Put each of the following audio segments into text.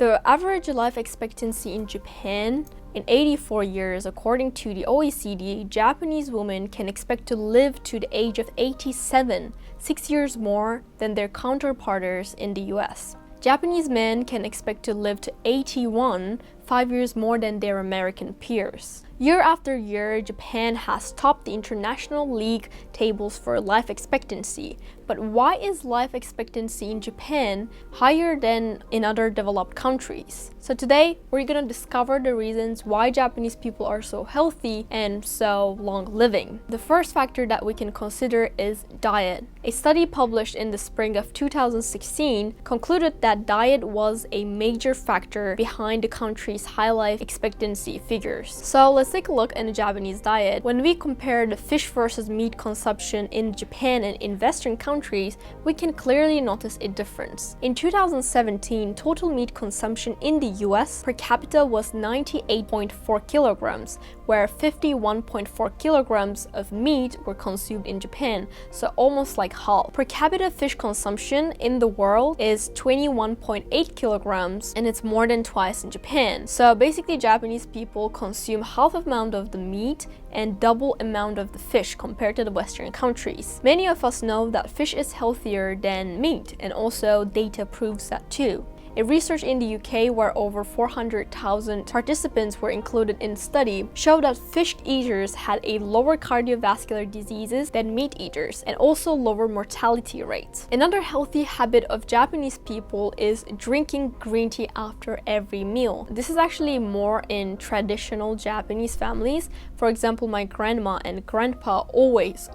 The average life expectancy in Japan in 84 years, according to the OECD, Japanese women can expect to live to the age of 87, 6 years more than their counterparts in the US. Japanese men can expect to live to 81, 5 years more than their American peers. Year after year, Japan has topped the international league tables for life expectancy. But why is life expectancy in Japan higher than in other developed countries? So today, we're gonna discover the reasons why Japanese people are so healthy and so long living. The first factor that we can consider is diet. A study published in the spring of 2016 concluded that diet was a major factor behind the country's high life expectancy figures. So let's take a look at the Japanese diet. When we compare the fish versus meat consumption in Japan and in Western countries, we can clearly notice a difference. In 2017, total meat consumption in the US per capita was 98.4 kilograms, where 51.4 kilograms of meat were consumed in Japan, so almost like half. Per capita fish consumption in the world is 21.8 kilograms, and it's more than twice in Japan. So basically, Japanese people consume half amount of the meat and double amount of the fish compared to the Western countries. Many of us know that fish is healthier than meat, and also data proves that too. A research in the UK where over 400,000 participants were included in the study showed that fish eaters had a lower cardiovascular diseases than meat eaters and also lower mortality rates. Another healthy habit of Japanese people is drinking green tea after every meal. This is actually more in traditional Japanese families. For example, my grandma and grandpa always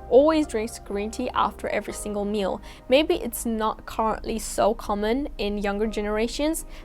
drinks green tea after every single meal. Maybe it's not currently so common in younger generations.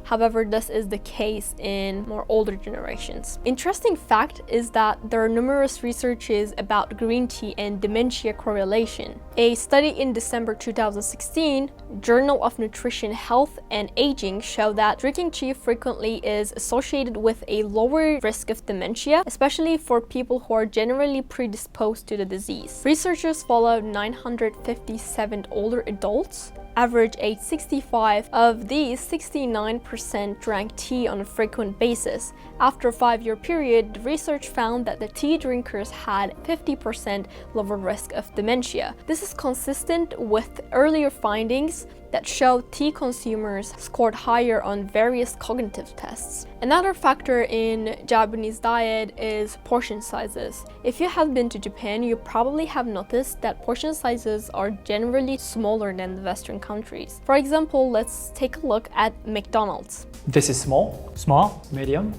However, this is the case in more older generations. Interesting fact is that there are numerous researches about green tea and dementia correlation. A study in December 2016, Journal of Nutrition, Health and Aging, showed that drinking tea frequently is associated with a lower risk of dementia, especially for people who are generally predisposed to the disease. Researchers followed 957 older adults, average age 65. Of these, 69% drank tea on a frequent basis. After a 5-year period, the research found that the tea drinkers had 50% lower risk of dementia. This is consistent with earlier findings that show tea consumers scored higher on various cognitive tests. Another factor in Japanese diet is portion sizes. If you have been to Japan, you probably have noticed that portion sizes are generally smaller than the Western countries. For example, let's take a look at McDonald's. This is small, Small, medium,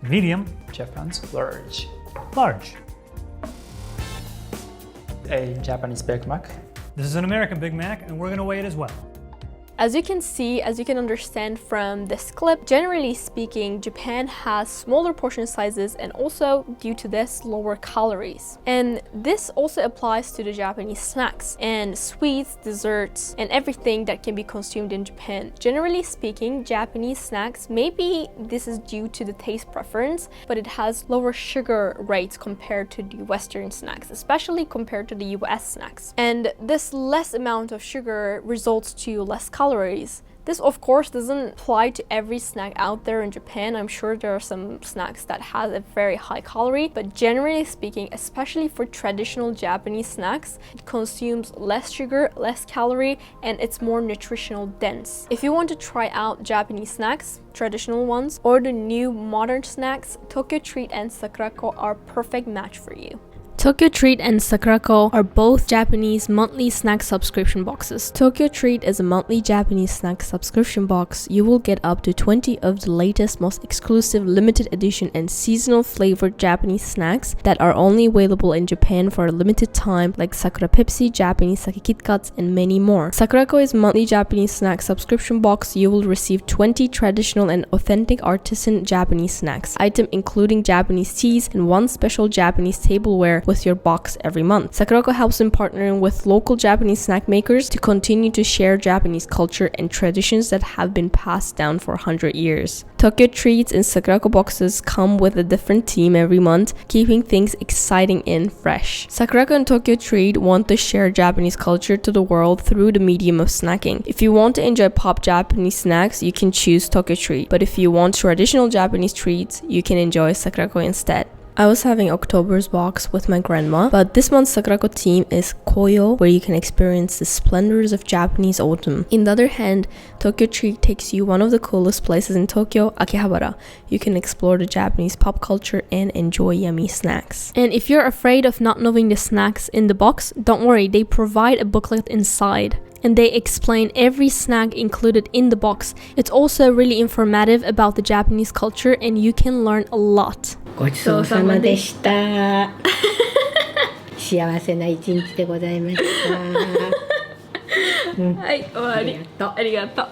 medium, Japan's large. large. A Japanese Big Mac. This is an American Big Mac, and we're gonna weigh it as well. As you can see, as you can understand from this clip, generally speaking, Japan has smaller portion sizes and also due to this, lower calories. And this also applies to the Japanese snacks and sweets, desserts, and everything that can be consumed in Japan. Generally speaking, Japanese snacks, maybe this is due to the taste preference, but it has lower sugar rates compared to the Western snacks, especially compared to the US snacks. And this less amount of sugar results to less calories. This of course doesn't apply to every snack out there in Japan. I'm sure there are some snacks that have a very high calorie, but generally speaking, especially for traditional Japanese snacks, it consumes less sugar, less calorie, and it's more nutritional dense. If you want to try out Japanese snacks, traditional ones, or the new modern snacks, Tokyo Treat and Sakurako are perfect match for you. Tokyo Treat and Sakurako are both Japanese monthly snack subscription boxes. Tokyo Treat is a monthly Japanese snack subscription box. You will get up to 20 of the latest, most exclusive limited edition and seasonal flavored Japanese snacks that are only available in Japan for a limited time, like Sakura Pepsi, Japanese Sake Kit Kats, and many more. Sakurako is monthly Japanese snack subscription box. You will receive 20 traditional and authentic artisan Japanese snacks, item including Japanese teas and one special Japanese tableware with with your box every month. Sakurako helps in partnering with local Japanese snack makers to continue to share Japanese culture and traditions that have been passed down for 100 years. Tokyo treats in Sakurako boxes come with a different theme every month, keeping things exciting and fresh. Sakurako and Tokyo Treat want to share Japanese culture to the world through the medium of snacking. If you want to enjoy pop Japanese snacks, you can choose Tokyo Treat, but if you want traditional Japanese treats, you can enjoy Sakurako instead. I was having October's box with my grandma, but this month's Sakurako theme is Koyo, where you can experience the splendors of Japanese autumn. On the other hand, Tokyo Treat takes you one of the coolest places in Tokyo, Akihabara. You can explore the Japanese pop culture and enjoy yummy snacks. And if you're afraid of not knowing the snacks in the box, don't worry, they provide a booklet inside. And they explain every snack included in the box. It's also really informative about the Japanese culture and you can learn a lot. ごちそうさまでした。幸せな一日でございました。はい、終わり。ありがとう。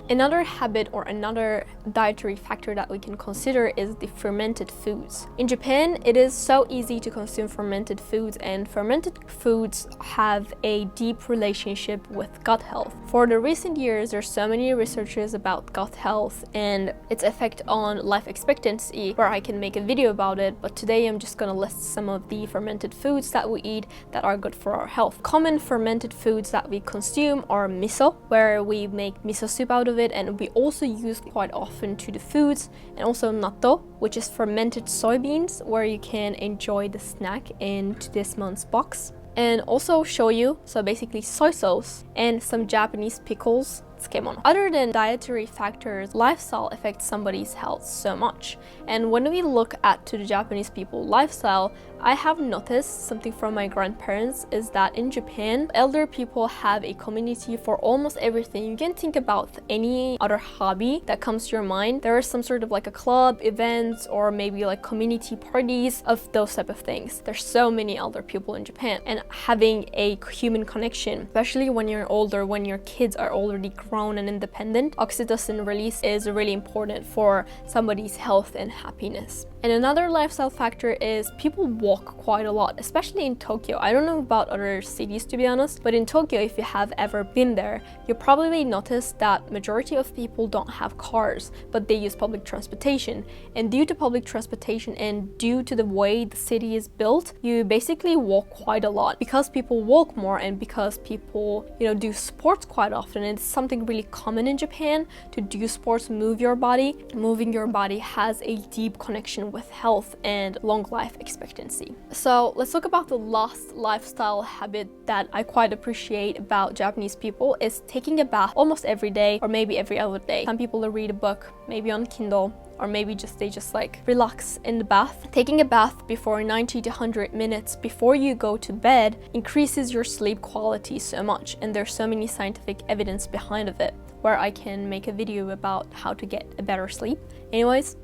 Another habit or another dietary factor that we can consider is the fermented foods. In Japan, it is so easy to consume fermented foods, and fermented foods have a deep relationship with gut health. For the recent years, there's so many researches about gut health and its effect on life expectancy, where I can make a video about it, but today I'm just gonna list some of the fermented foods that we eat that are good for our health. Common fermented foods that we consume are miso, where we make miso soup out of it, and we also use quite often to the foods, and also natto, which is fermented soybeans, where you can enjoy the snack in this month's box, and also shoyu, so basically soy sauce, and some Japanese pickles, tsukemono. Other than dietary factors, lifestyle affects somebody's health so much, and when we look at to the Japanese people lifestyle, I have noticed something from my grandparents is that in Japan, elder people have a community for almost everything. You can think about any other hobby that comes to your mind. There is some sort of like a club, events, or maybe like community parties of those type of things. There's so many elder people in Japan, and having a human connection, especially when you're older, when your kids are already grown and independent, oxytocin release is really important for somebody's health and happiness. And another lifestyle factor is people walk quite a lot, especially in Tokyo. I don't know about other cities to be honest, but in Tokyo, if you have ever been there, you probably noticed that majority of people don't have cars, but they use public transportation. And due to public transportation and due to the way the city is built, you basically walk quite a lot. Because people walk more and because people, do sports quite often, it's something really common in Japan to do sports, move your body. Moving your body has a deep connection with health and long life expectancy. So let's talk about the last lifestyle habit that I quite appreciate about Japanese people is taking a bath almost every day or maybe every other day. Some people read a book, maybe on Kindle, or maybe they just like relax in the bath. Taking a bath before 90 to 100 minutes before you go to bed increases your sleep quality so much, and there's so many scientific evidence behind of it, where I can make a video about how to get a better sleep. Anyways,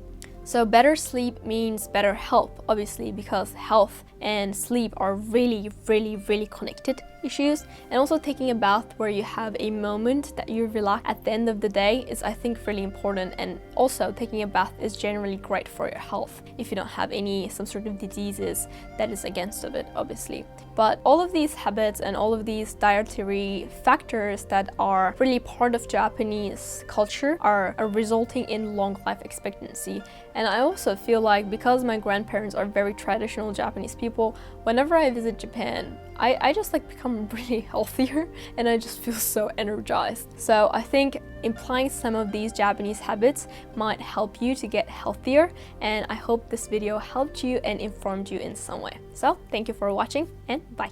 so better sleep means better health, obviously, because health and sleep are really, really, really connected issues. And also taking a bath where you have a moment that you relax at the end of the day is, I think, really important. And also taking a bath is generally great for your health if you don't have some sort of diseases that is against of it, obviously. But all of these habits and all of these dietary factors that are really part of Japanese culture are resulting in long life expectancy. And I also feel like because my grandparents are very traditional Japanese people, whenever I visit Japan, I just become really healthier and I just feel so energized. So I think implying some of these Japanese habits might help you to get healthier, and I hope this video helped you and informed you in some way. So thank you for watching and bye.